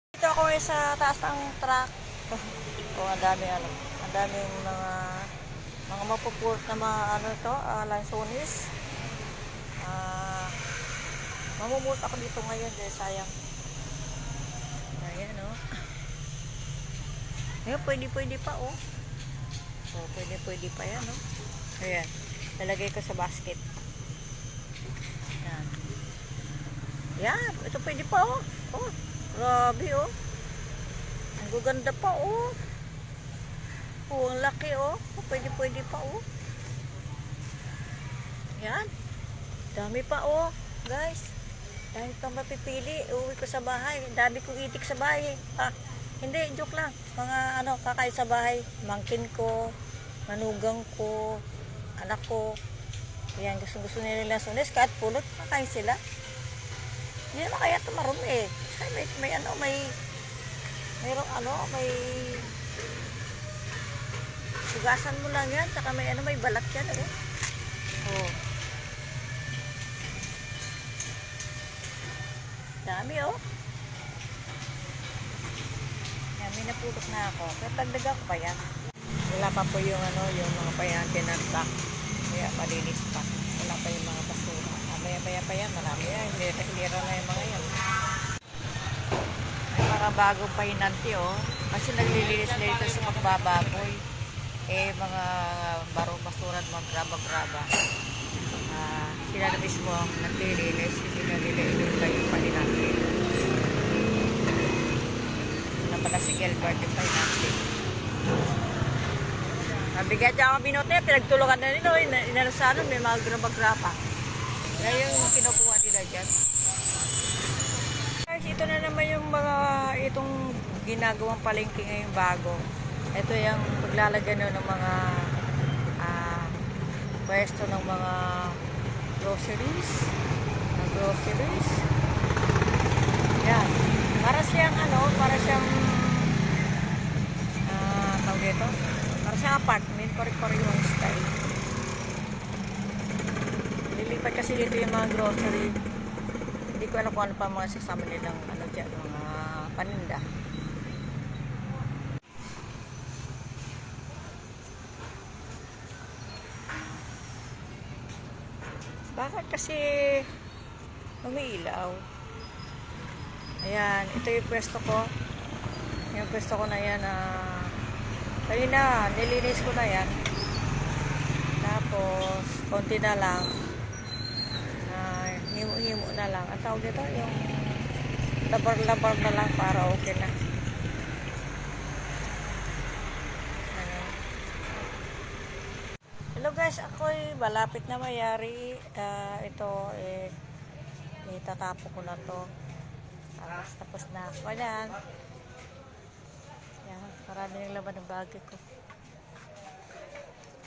Dito ako sa taas ng truck. Ang dami ang daming mga mapupult na mga lansones. Mamumult ako dito ngayon dahil sayang. Ayan Ayan, pwede pa pwede pa yan Ayan, lalagay ko sa basket. Yan, ito pwede pa grabe ang gaganda pa ang laki pwede pa yan, dami pa guys, dami pang mapipili. Uwi ko sa bahay, dami kong itik sa bahay. Hindi, joke lang, mga kakain sa bahay, mangkin ko, manugang ko, anak ko. Yan, gusto nila lansones, kahit pulot kakain sila. Hindi naman kaya ito marumi may sugasan mo lang yan, saka may balat yan dami yan, may napulot na ako, kaya pagdaga ko pa yan. Wala pa po yung mga payakin ng truck, kaya malinis pa. Wala pa yung mga basura. Maya pa yan, marami yan. Hilira na yung mga yan. May mga bagong pahinanti kasi naglilinis na dito sa magbababoy. Mga basura at mga graba-graba. Sila na mismo ang naglilinis, hindi na nila inuta yung pahinanti. Na pala si Gilbert yung pahinanti. Mabigat niya ang binote, pinagtulungan na nila, inanasanon, may mga graba-graba. Yan yung kinukuha nila dyan. Guys, ito na naman yung itong ginagawang palengke ngayong bago. Ito yung paglalagyan ng mga pwesto ng mga groceries. Yan. Para siyang tawag dito, para siyang apartment, pare-parehong style. Lilipat kasi dito yung mga grocery. Hindi ko alam kung ano pa mga sasama nilang dyan, mga paninda. Bakit kasi umiilaw? Ayan, ito yung pwesto ko. Yung pwesto ko na yan, kanina, nilinis ko na yan. Tapos, konti na lang. Himo na lang. Ang tawag dito, yung labar-labar na lang para okay na. Hello guys, ako'y malapit na mayari. Ito, itatapo ko na to. Tapos na ako. Ayan. Yan, marami yung laman ng bagay ko.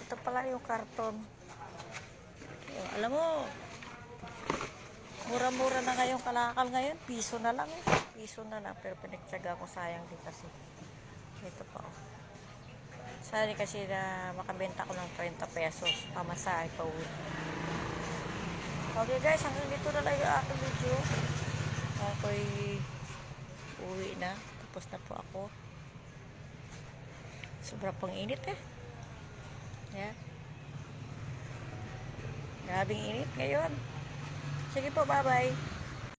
Ito pala yung karton. Alam mo, mura-mura na ngayong kalakal ngayon. Piso na lang. Pero pinagtsaga ko, sayang din kasi. Ito pa Sayang kasi na makabenta ko ng 30 pesos. Pamasahe pa uwi. Okay guys, hanggang dito na lang yung aking video. Ako'y uwi na. Tapos na po ako. Sobrang pang init Yan. Grabing init ngayon. Sige po, bye-bye.